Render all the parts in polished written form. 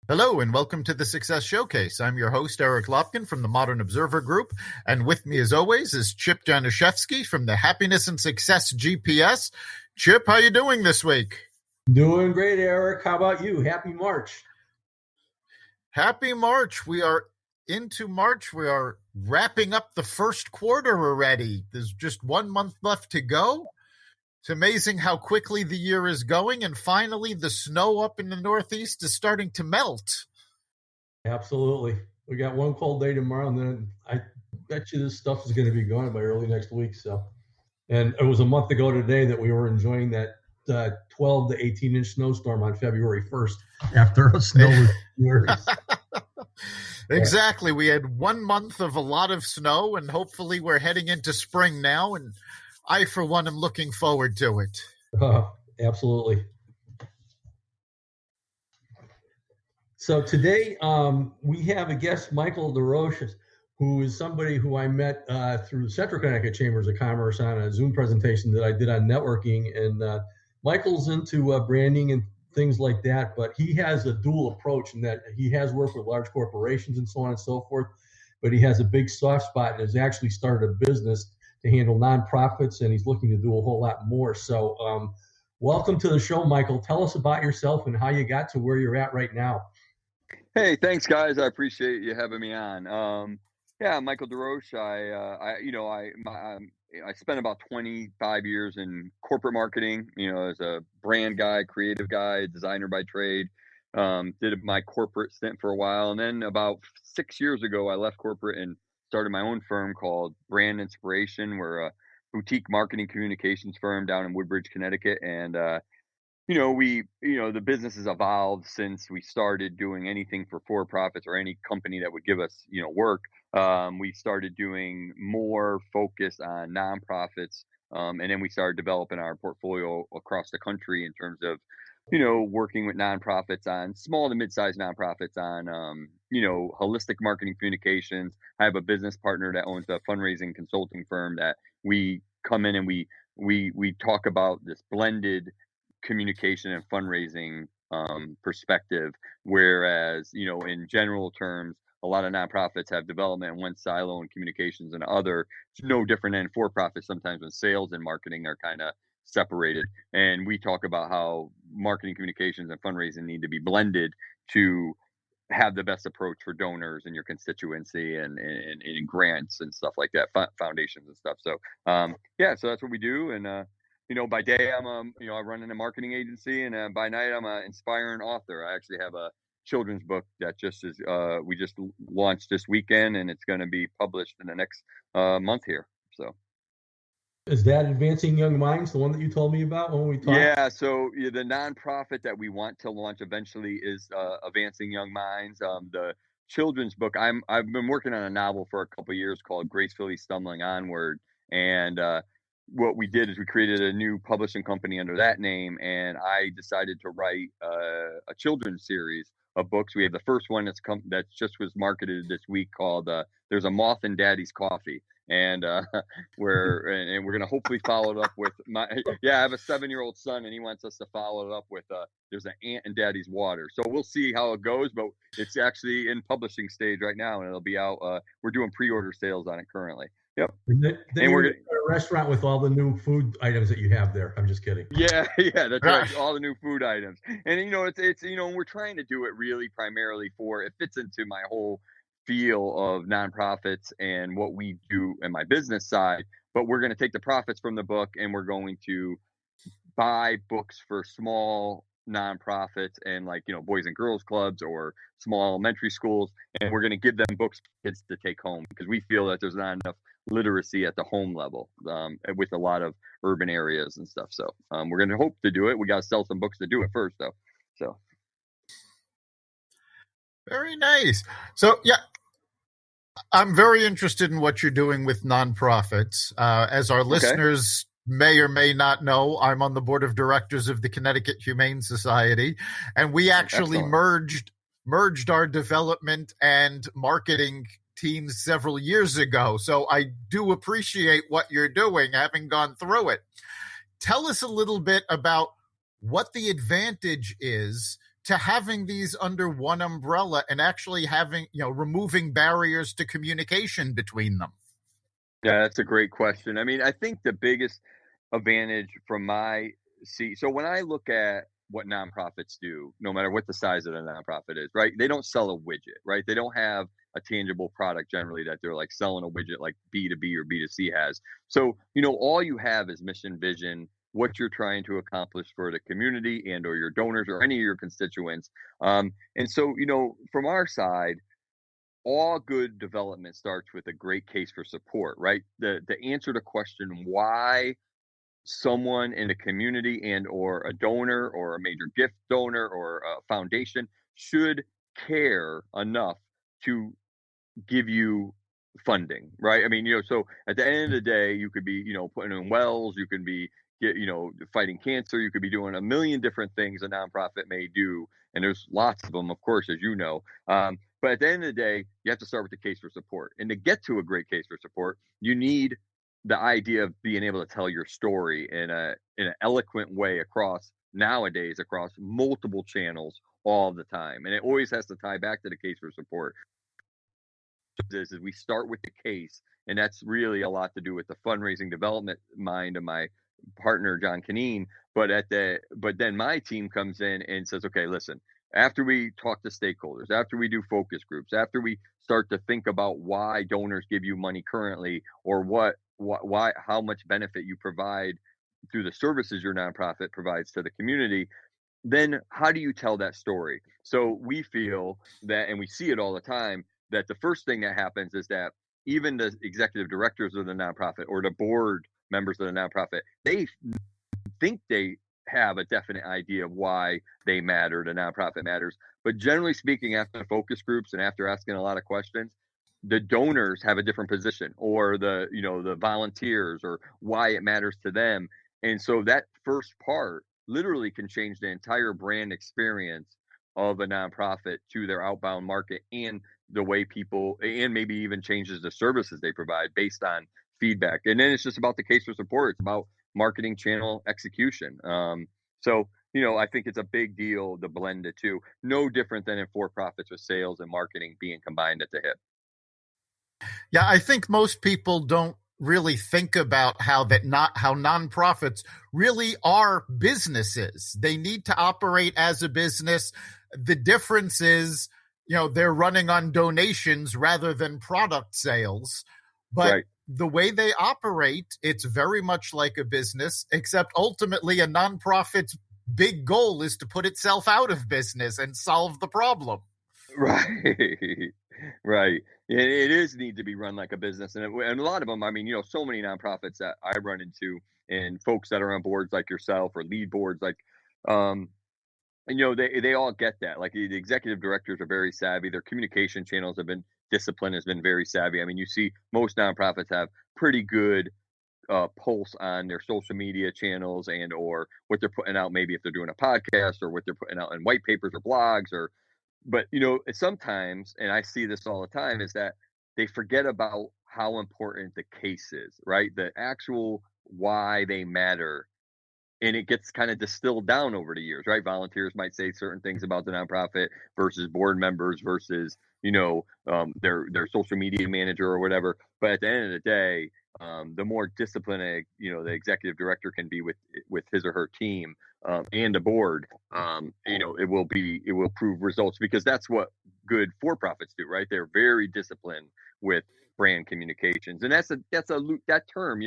Hello and welcome to the Success Showcase. I'm your host, Eric Lopkin from the Modern Observer Group. And with me, as always, is Chip Janiszewski from the Happiness and Success GPS. Chip, how you doing this week? Doing great, Eric. How about you? Happy March. Happy March. We are into March. We are wrapping up the first quarter already. There's just 1 month left to go. It's amazing how quickly the year is going, and finally the snow up in the Northeast is starting to melt. Absolutely. We got one cold day tomorrow, and then I bet you this stuff is going to be gone by early next week. And it was a month ago today that we were enjoying that 12 to 18-inch snowstorm on February 1st after a snow was Exactly. We had 1 month of a lot of snow, and hopefully we're heading into spring now, and I, for one, am looking forward to it. Absolutely. So today we have a guest, Michael Desroches, who is somebody who I met through the Central Connecticut Chambers of Commerce on a Zoom presentation that I did on networking. And Michael's into branding and things like that, but he has a dual approach in that he has worked with large corporations and so on and so forth, but he has a big soft spot and has actually started a business to handle nonprofits, and he's looking to do a whole lot more. So welcome to the show, Michael. Tell us about yourself and how you got to where you're at right now. Hey, thanks, guys. I appreciate you having me on. Yeah, Michael Desroches. I spent about 25 years in corporate marketing, as a brand guy, creative guy, designer by trade. Did my corporate stint for a while. And then about 6 years ago, I left corporate and started my own firm called Brand Inspiration. We're a boutique marketing communications firm down in Woodbridge, Connecticut. And, the business has evolved since we started doing anything for profits or any company that would give us, work. We started doing more focus on nonprofits. And then we started developing our portfolio across the country in terms of, working with nonprofits on small to mid-sized nonprofits on, holistic marketing communications. I have a business partner that owns a fundraising consulting firm that we come in and we talk about this blended communication and fundraising perspective. Whereas, in general terms, a lot of nonprofits have development in one silo and communications in other. It's no different than for-profit sometimes when sales and marketing are kind of separated. And we talk about how marketing, communications, and fundraising need to be blended to have the best approach for donors in your constituency and grants and stuff like that, foundations and stuff. So, so that's what we do. And, by day I'm I run in a marketing agency, and by night I'm an inspiring author. I actually have a children's book that we just launched this weekend, and it's going to be published in the next month here. So. Is that Advancing Young Minds, the one that you told me about when we talked? Yeah, so the nonprofit that we want to launch eventually is Advancing Young Minds. The children's book, I've been working on a novel for a couple of years called Gracefully Stumbling Onward, and what we did is we created a new publishing company under that name, and I decided to write a children's series of books. We have the first one that just was marketed this week called There's a Moth in Daddy's Coffee. And we're gonna hopefully follow it up with I have a 7-year-old son, and he wants us to follow it up with There's an Ant in Daddy's Water. So we'll see how it goes, but it's actually in publishing stage right now, and it'll be out. We're doing pre-order sales on it currently. Yep. And we're at a restaurant with all the new food items that you have there. I'm just kidding. Yeah, that's right. All the new food items, and it's we're trying to do it really primarily it fits into my whole feel of nonprofits and what we do in my business side, but we're going to take the profits from the book and we're going to buy books for small nonprofits and boys and girls clubs or small elementary schools, and we're going to give them books for kids to take home, because we feel that there's not enough literacy at the home level with a lot of urban areas and stuff. So we're going to hope to do it. We got to sell some books to do it first, though. So very nice. So yeah, I'm very interested in what you're doing with nonprofits. As our listeners may or may not know, I'm on the board of directors of the Connecticut Humane Society, and we actually merged our development and marketing teams several years ago. So I do appreciate what you're doing, having gone through it. Tell us a little bit about what the advantage is to having these under one umbrella and actually having, removing barriers to communication between them? Yeah, that's a great question. I mean, I think the biggest advantage from my seat. So when I look at what nonprofits do, no matter what the size of the nonprofit is, right? They don't sell a widget, right? They don't have a tangible product generally that they're like selling a widget like B2B or B2C has. So, all you have is mission, vision, what you're trying to accomplish for the community and or your donors or any of your constituents. And so, from our side, all good development starts with a great case for support, right? The answer to question why someone in the community and or a donor or a major gift donor or a foundation should care enough to give you funding, right? I mean, so at the end of the day, you could be, putting in wells, you can be fighting cancer, you could be doing a million different things a nonprofit may do, and there's lots of them, of course, as you know. But at the end of the day, you have to start with the case for support, and to get to a great case for support, you need the idea of being able to tell your story in an eloquent way across multiple channels all the time, and it always has to tie back to the case for support. Is we start with the case, and that's really a lot to do with the fundraising development mind of my partner John Canine. But then my team comes in and says, okay, listen, after we talk to stakeholders, after we do focus groups, after we start to think about why donors give you money currently, or why how much benefit you provide through the services your nonprofit provides to the community, then how do you tell that story? So we feel that, and we see it all the time, that the first thing that happens is that even the executive directors of the nonprofit or the board members of the nonprofit, they think they have a definite idea of why they matter, the nonprofit matters. But generally speaking, after the focus groups and after asking a lot of questions, the donors have a different position, or the volunteers, or why it matters to them. And so that first part literally can change the entire brand experience of a nonprofit to their outbound market, and the way people, and maybe even changes the services they provide based on feedback. And then it's just about the case for support. It's about marketing channel execution. So, I think it's a big deal to blend the two. No different than in for-profits with sales and marketing being combined at the hip. Yeah, I think most people don't really think about how nonprofits really are businesses. They need to operate as a business. The difference is, they're running on donations rather than product sales. But right. The way they operate, it's very much like a business, except ultimately a nonprofit's big goal is to put itself out of business and solve the problem. Right. Right. It is need to be run like a business. And a lot of them, I mean, so many nonprofits that I run into, and folks that are on boards like yourself or lead boards, like, and, they all get that. Like the executive directors are very savvy. Their communication channels discipline has been very savvy. I mean, you see most nonprofits have pretty good pulse on their social media channels and or what they're putting out, maybe if they're doing a podcast or what they're putting out in white papers or blogs but sometimes, and I see this all the time, is that they forget about how important the case is, right? The actual why they matter. And it gets kind of distilled down over the years, right? Volunteers might say certain things about the nonprofit versus board members versus, their social media manager or whatever. But at the end of the day, the more disciplined, the executive director can be with his or her team and the board, it will prove results, because that's what good for-profits do, right? They're very disciplined with brand communications, and that term,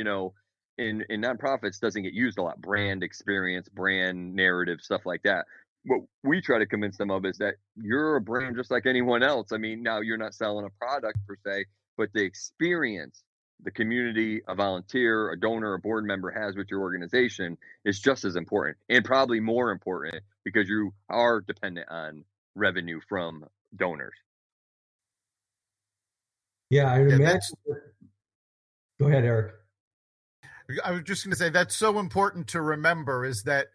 in nonprofits doesn't get used a lot. Brand experience, brand narrative, stuff like that. What we try to convince them of is that you're a brand just like anyone else. I mean, now you're not selling a product per se, but the experience the community, a volunteer, a donor, a board member has with your organization is just as important, and probably more important, because you are dependent on revenue from donors. Yeah, I imagine. Go ahead, Eric. I was just going to say that's so important to remember, is that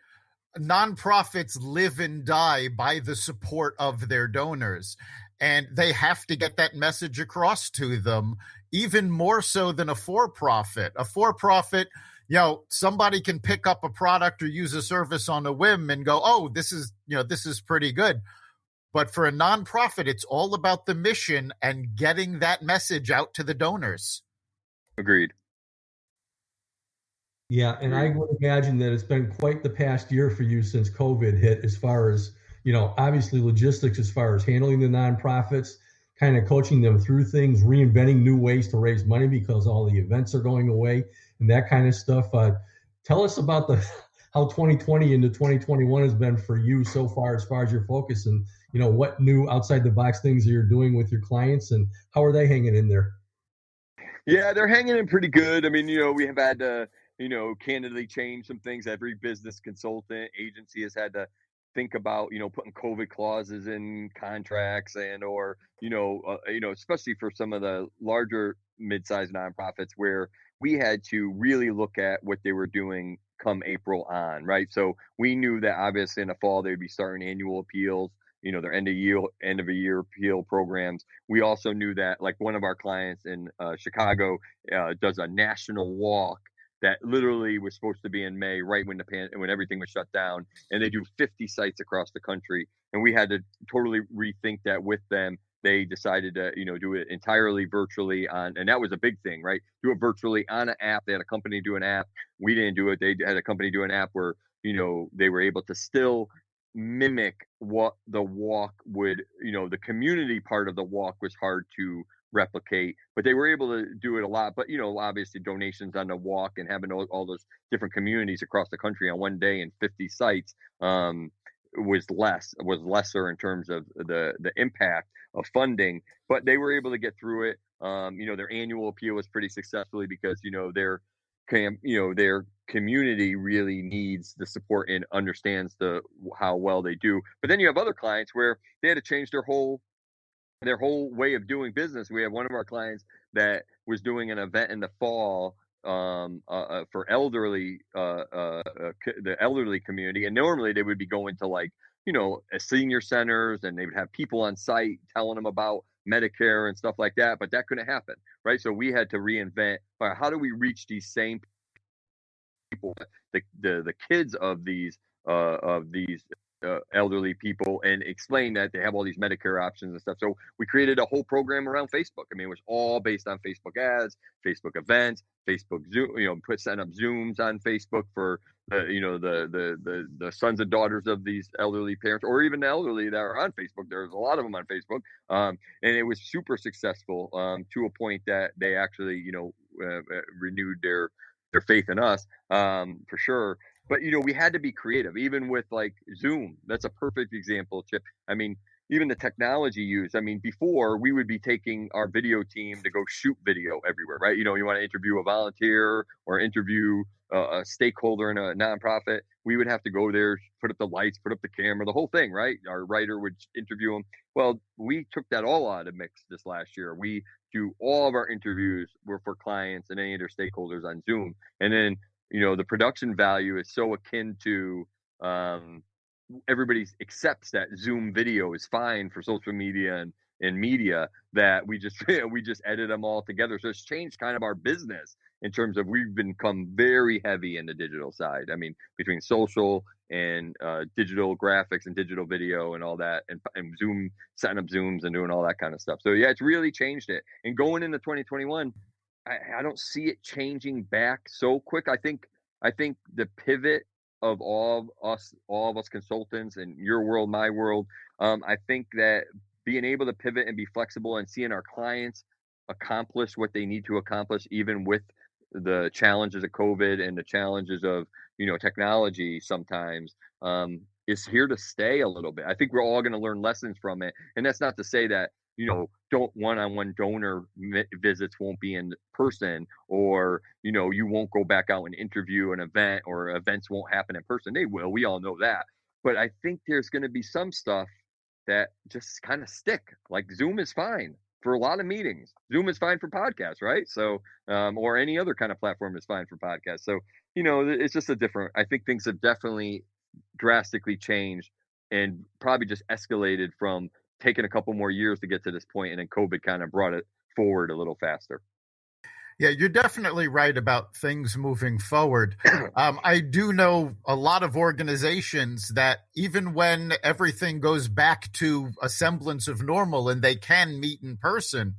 nonprofits live and die by the support of their donors, and they have to get that message across to them, even more so than a for-profit. A for-profit, somebody can pick up a product or use a service on a whim and go, oh, this is pretty good. But for a nonprofit, it's all about the mission and getting that message out to the donors. Agreed. Yeah, and I would imagine that it's been quite the past year for you since COVID hit, as far as, obviously logistics, as far as handling the nonprofits, kind of coaching them through things, reinventing new ways to raise money because all the events are going away and that kind of stuff. Tell us about how 2020 into 2021 has been for you so far, as your focus, and what new outside the box things you're doing with your clients, and how are they hanging in there? Yeah, they're hanging in pretty good. I mean, we have had to, candidly change some things. Every business consultant agency has had to think about, putting COVID clauses in contracts or, especially for some of the larger mid-sized nonprofits where we had to really look at what they were doing come April on, right? So we knew that obviously in the fall, they'd be starting annual appeals, their end of a year appeal programs. We also knew that, like, one of our clients in Chicago does a national walk that literally was supposed to be in May, right when when everything was shut down, and they do 50 sites across the country, and we had to totally rethink that with them. They decided to, do it entirely virtually and that was a big thing, right? Do it virtually on an app. They had a company do an app. We didn't do it. They had a company do an app where, they were able to still mimic what the walk would, the community part of the walk was hard to replicate, but they were able to do it a lot. But, obviously donations on the walk and having all those different communities across the country on one day and 50 sites was lesser in terms of the impact of funding, but they were able to get through it. Their annual appeal was pretty successfully because, their community really needs the support and understands how well they do. But then you have other clients where they had to change their whole way of doing business. We have one of our clients that was doing an event in the fall for the elderly community, and normally they would be going to senior centers, and they would have people on site telling them about Medicare and stuff like that, but that couldn't happen, right? So we had to reinvent, how do we reach these same people, the kids of these elderly people, and explain that they have all these Medicare options and stuff. So we created a whole program around Facebook. I mean, it was all based on Facebook ads, Facebook events, Facebook Zoom, setting up Zooms on Facebook for the sons and daughters of these elderly parents, or even the elderly that are on Facebook. There's a lot of them on Facebook. And it was super successful to a point that they actually, renewed their faith in us, for sure. But, we had to be creative, even with Zoom. That's a perfect example, Chip. I mean, even the technology used. I mean, before we would be taking our video team to go shoot video everywhere, right? You want to interview a volunteer or interview a stakeholder in a nonprofit. We would have to go there, put up the lights, put up the camera, the whole thing, right? Our writer would interview them. Well, we took that all out of mix this last year. We do all of our interviews were for clients and any of their stakeholders on Zoom. And then, the production value is so akin to everybody accepts that Zoom video is fine for social media and media, that we just edit them all together. So it's changed kind of our business in terms of we've become very heavy in the digital side. I mean, between social and digital graphics and digital video and all that, and Zoom, setting up Zooms and doing all that kind of stuff. So yeah, it's really changed it. And going into 2021, I don't see it changing back so quick. I think the pivot of all of us consultants, and your world, my world, I think that being able to pivot and be flexible and seeing our clients accomplish what they need to accomplish, even with the challenges of COVID and the challenges of technology sometimes, is here to stay a little bit. I think we're all going to learn lessons from it, and that's not to say that don't one-on-one donor visits won't be in person, or you won't go back out and interview an event, or events won't happen in person. They will. We all know that. But I think there's going to be some stuff that just kind of stick. Like Zoom is fine for a lot of meetings. Zoom is fine for podcasts, right? So, or any other kind of platform is fine for podcasts. So, it's just I think things have definitely drastically changed and probably just escalated from taking a couple more years to get to this point, and then COVID kind of brought it forward a little faster. Yeah, you're definitely right about things moving forward. I do know a lot of organizations that even when everything goes back to a semblance of normal and they can meet in person,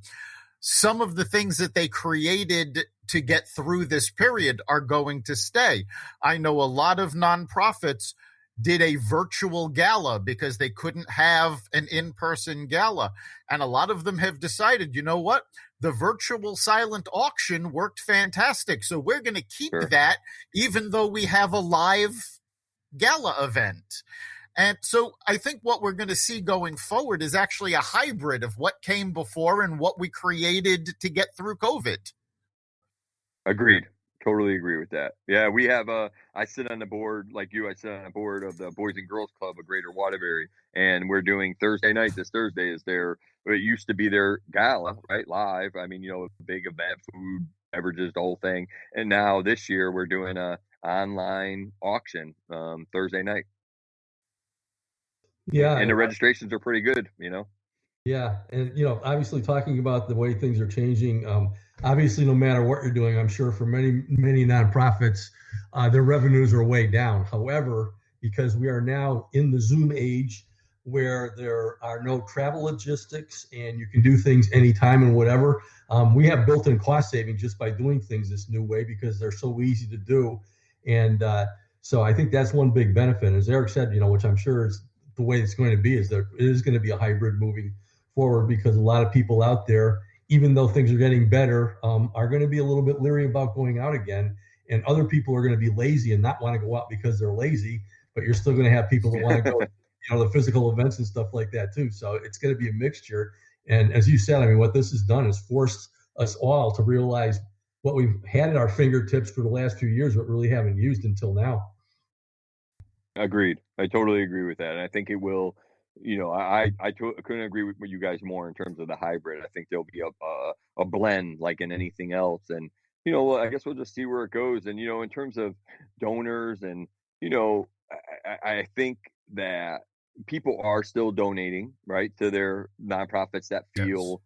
some of the things that they created to get through this period are going to stay. I know a lot of nonprofits did a virtual gala because they couldn't have an in-person gala. And a lot of them have decided, you know what? The virtual silent auction worked fantastic. So we're going to keep Sure. that even though we have a live gala event. And so I think what we're going to see going forward is actually a hybrid of what came before and what we created to get through COVID. Agreed. Totally agree with that. Yeah, we have I sit on the board like you. I sit on the board of the Boys and Girls Club of Greater Waterbury, and we're doing Thursday night. This Thursday is their. It used to be their gala, right? Live. I mean, big event, food, beverages, the whole thing. And now this year we're doing a online auction Thursday night. Yeah, And the registrations are pretty good. Yeah, and obviously talking about the way things are changing, obviously no matter what you're doing, I'm sure for many nonprofits, their revenues are way down. However, because we are now in the Zoom age where there are no travel logistics and you can do things anytime and whatever, we have built-in cost saving just by doing things this new way because they're so easy to do. And so I think that's one big benefit. As Eric said, which I'm sure is the way it's going to be, is there is going to be a hybrid moving forward because a lot of people out there, even though things are getting better, are going to be a little bit leery about going out again. And other people are going to be lazy and not want to go out because they're lazy, but you're still going to have people that want to go, the physical events and stuff like that too. So it's going to be a mixture. And as you said, I mean, what this has done is forced us all to realize what we've had at our fingertips for the last few years, but really haven't used until now. Agreed. I totally agree with that. And I think it will, couldn't agree with you guys more in terms of the hybrid. I think there'll be a blend like in anything else. And, I guess we'll just see where it goes. And, in terms of donors and, I think that people are still donating, right, to their nonprofits that feel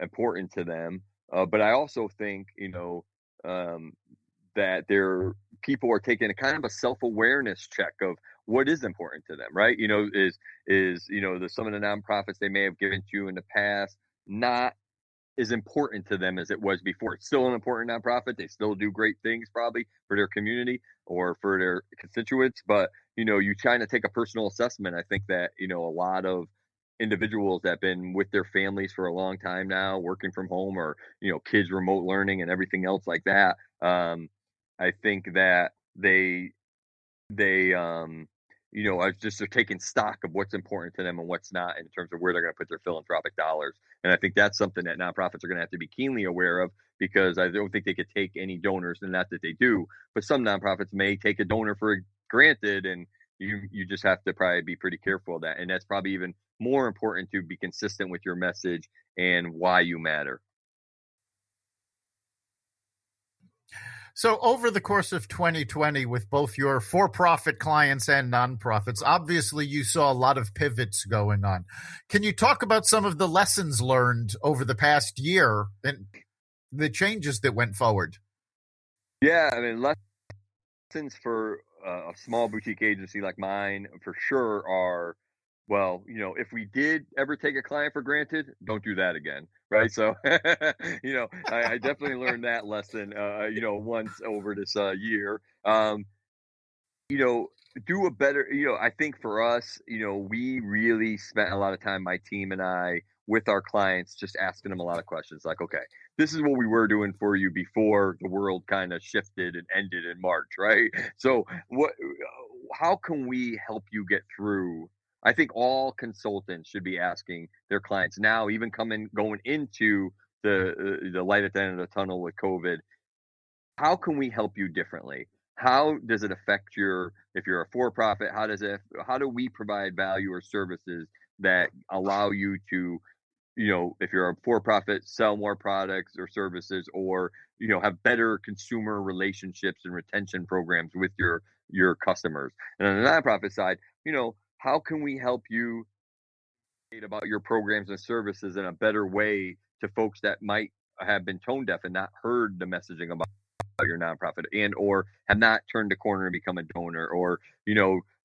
important to them. But I also think, that people are taking a kind of a self-awareness check of what is important to them, right? There's some of the nonprofits they may have given to in the past not as important to them as it was before. It's still an important nonprofit. They still do great things probably for their community or for their constituents, but you trying to take a personal assessment. I think that a lot of individuals that have been with their families for a long time now, working from home, or kids remote learning and everything else like that. I think that they are just are taking stock of what's important to them and what's not in terms of where they're going to put their philanthropic dollars. And I think that's something that nonprofits are going to have to be keenly aware of, because I don't think they could take any donors, and not that they do, but some nonprofits may take a donor for granted, and you just have to probably be pretty careful of that. And that's probably even more important, to be consistent with your message and why you matter. So over the course of 2020, with both your for-profit clients and nonprofits, obviously you saw a lot of pivots going on. Can you talk about some of the lessons learned over the past year and the changes that went forward? Yeah, I mean, lessons for a small boutique agency like mine for sure are, well, if we did ever take a client for granted, don't do that again. Right. So, I definitely learned that lesson, once over this year. Do a better, I think for us, we really spent a lot of time, my team and I, with our clients, just asking them a lot of questions like, okay, this is what we were doing for you before the world kind of shifted and ended in March. Right. So how can we help you get through? I think all consultants should be asking their clients now, even going into the light at the end of the tunnel with COVID, how can we help you differently? How does it affect if you're a for-profit, how do we provide value or services that allow you to, if you're a for-profit, sell more products or services, or, have better consumer relationships and retention programs with your customers. And on the nonprofit side, how can we help you about your programs and services in a better way to folks that might have been tone deaf and not heard the messaging about your nonprofit, and or have not turned the corner and become a donor, or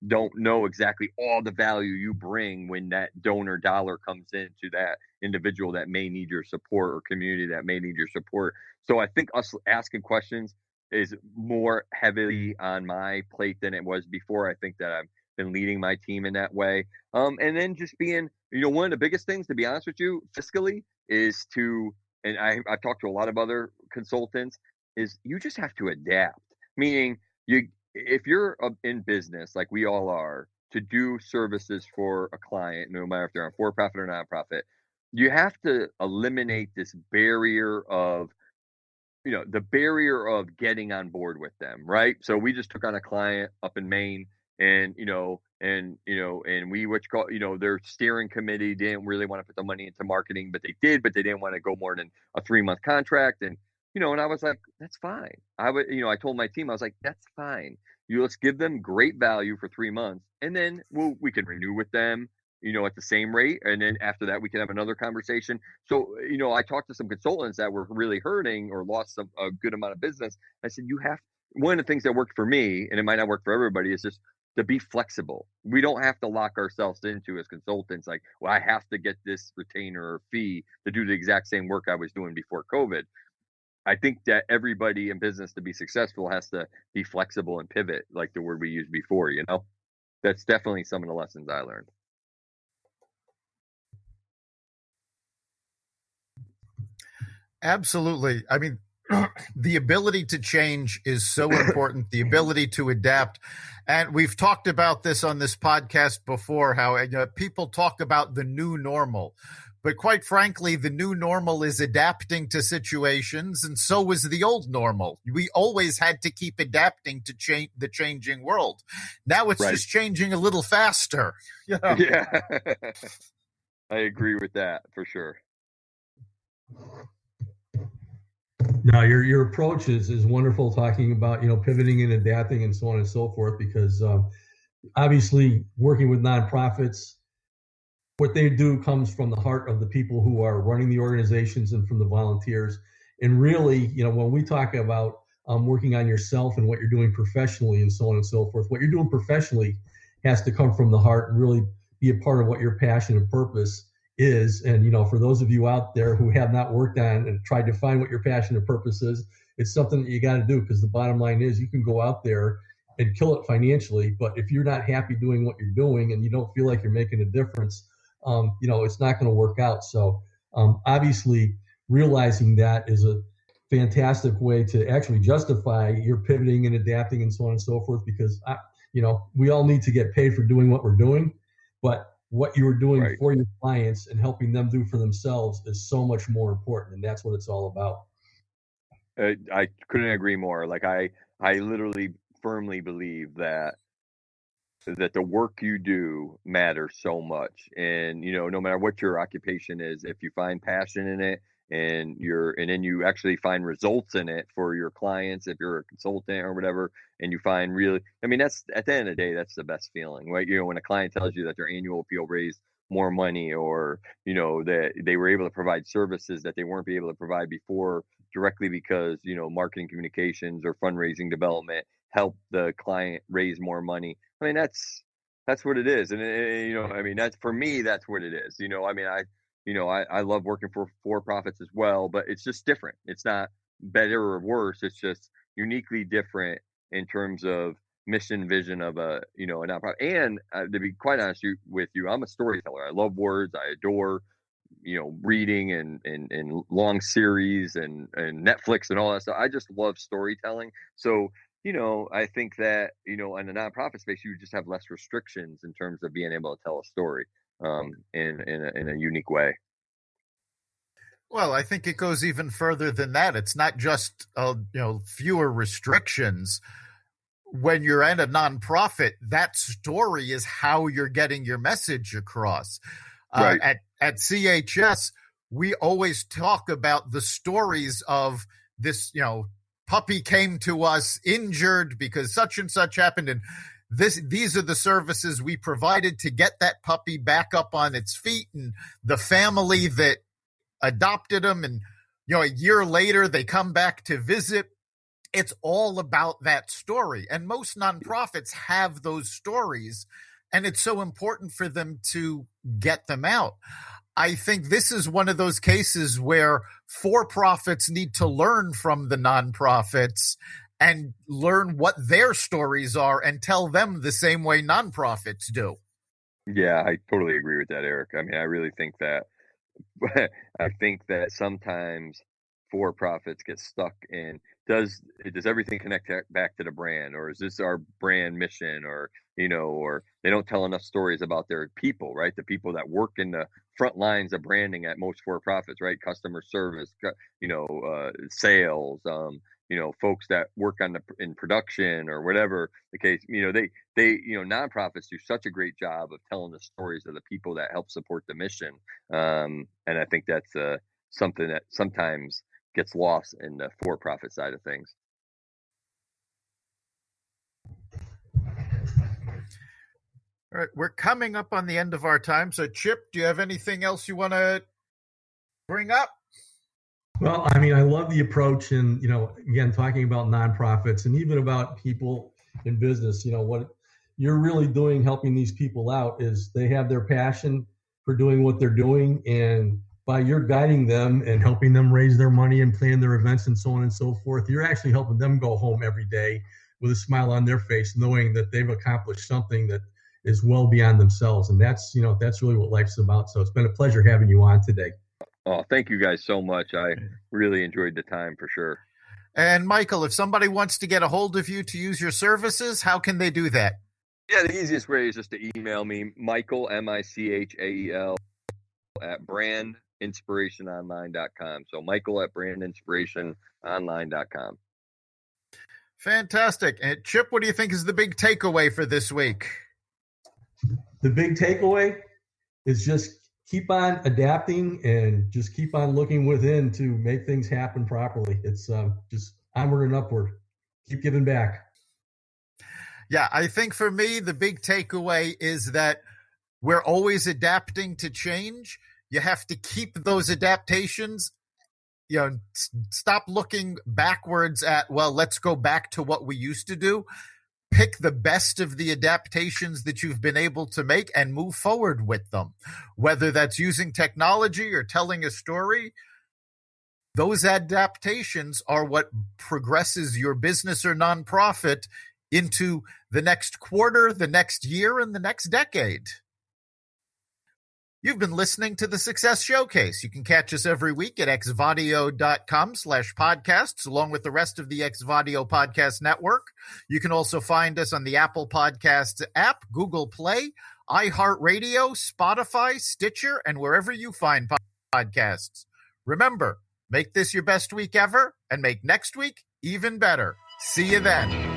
don't know exactly all the value you bring when that donor dollar comes into that individual that may need your support, or community that may need your support. So I think us asking questions is more heavily on my plate than it was before. I think that I've been leading my team in that way. And then just being, one of the biggest things, to be honest with you, fiscally, is to, and I've talked to a lot of other consultants, is you just have to adapt. Meaning, if you're in business like we all are, to do services for a client, no matter if they're a for-profit or nonprofit, you have to eliminate this barrier of the barrier of getting on board with them, right? So we just took on a client up in Maine, and and we their steering committee didn't really want to put the money into marketing, but they didn't want to go more than a 3-month contract. And and I was like, that's fine. I told my team, I was like, that's fine. Let's give them great value for 3 months, and then we can renew with them, at the same rate. And then after that, we can have another conversation. So, I talked to some consultants that were really hurting or lost a good amount of business. I said, one of the things that worked for me, and it might not work for everybody, is just to be flexible. We don't have to lock ourselves into, as consultants, like, well, I have to get this retainer or fee to do the exact same work I was doing before COVID. I think that everybody in business, to be successful, has to be flexible and pivot, like the word we used before. That's definitely some of the lessons I learned. Absolutely. I mean, the ability to change is so important, the ability to adapt. And we've talked about this on this podcast before, how people talk about the new normal. But quite frankly, the new normal is adapting to situations, and so was the old normal. We always had to keep adapting to change the changing world. Now it's just changing a little faster. Yeah, I agree with that for sure. No, your approach is wonderful, talking about pivoting and adapting and so on and so forth, because obviously working with nonprofits, what they do comes from the heart of the people who are running the organizations and from the volunteers. And really, when we talk about working on yourself and what you're doing professionally and so on and so forth, what you're doing professionally has to come from the heart and really be a part of what your passion and purpose is. And, for those of you out there who have not worked on and tried to find what your passion and purpose is, it's something that you got to do, because the bottom line is you can go out there and kill it financially, but if you're not happy doing what you're doing and you don't feel like you're making a difference, it's not going to work out. So obviously realizing that is a fantastic way to actually justify your pivoting and adapting and so on and so forth, because we all need to get paid for doing what we're doing, but what you were doing for your clients and helping them do for themselves is so much more important. And that's what it's all about. I couldn't agree more. Like I literally firmly believe that the work you do matters so much. And, no matter what your occupation is, if you find passion in it and then you actually find results in it for your clients, if you're a consultant or whatever, and you find that's, at the end of the day, that's the best feeling, right? When a client tells you that their annual appeal raised more money, or, that they were able to provide services that they weren't able to provide before, directly because, marketing communications or fundraising development help the client raise more money. That's what it is. And that's, for me, that's what it is. I love working for profits as well, but it's just different. It's not better or worse. It's just uniquely different in terms of mission, vision of a nonprofit. And to be quite honest with you, I'm a storyteller. I love words. I adore reading and long series and Netflix and all that stuff. I just love storytelling. So I think that, in the nonprofit space, you just have less restrictions in terms of being able to tell a story in a unique way. Well, I think it goes even further than that. It's not just, fewer restrictions. When you're at a nonprofit, that story is how you're getting your message across. At CHS, we always talk about the stories of this, puppy came to us injured because such and such happened, and these are the services we provided to get that puppy back up on its feet, and the family that adopted him, and a year later, they come back to visit. It's all about that story. And most nonprofits have those stories, and it's so important for them to get them out. I think this is one of those cases where for-profits need to learn from the nonprofits and learn what their stories are and tell them the same way nonprofits do. Yeah, I totally agree with that, Eric. I mean, I really think that I think that sometimes for-profits get stuck in, does everything connect back to the brand, or is this our brand mission, or or they don't tell enough stories about their people, right? The people that work in the front lines of branding at most for-profits, right? Customer service, sales, folks that work in production or whatever the case. Nonprofits do such a great job of telling the stories of the people that help support the mission, and I think that's something that sometimes gets lost in the for-profit side of things. All right, we're coming up on the end of our time. So, Chip, do you have anything else you want to bring up? Well, I mean, I love the approach, and again, talking about nonprofits and even about people in business. What you're really doing, helping these people out, is they have their passion for doing what they're doing, and by your guiding them and helping them raise their money and plan their events and so on and so forth, you're actually helping them go home every day with a smile on their face, knowing that they've accomplished something that is well beyond themselves. And that's really what life's about. So it's been a pleasure having you on today. Oh, thank you guys so much. I really enjoyed the time for sure. And Michael, if somebody wants to get a hold of you to use your services, how can they do that? Yeah, the easiest way is just to email me, Michael, Michael, at brandinspirationonline.com. So Michael at brandinspirationonline.com. Fantastic. And Chip, what do you think is the big takeaway for this week? The big takeaway is just keep on adapting and just keep on looking within to make things happen properly. It's just onward and upward. Keep giving back. Yeah, I think for me, the big takeaway is that we're always adapting to change. You have to keep those adaptations, stop looking backwards at, let's go back to what we used to do. Pick the best of the adaptations that you've been able to make and move forward with them. Whether that's using technology or telling a story, those adaptations are what progresses your business or nonprofit into the next quarter, the next year, and the next decade. You've been listening to the Success Showcase. You can catch us every week at xvadio.com/podcasts, along with the rest of the Xvadio podcast network. You can also find us on the Apple Podcasts app, Google Play, iHeartRadio, Spotify, Stitcher, and wherever you find podcasts. Remember, make this your best week ever and make next week even better. See you then.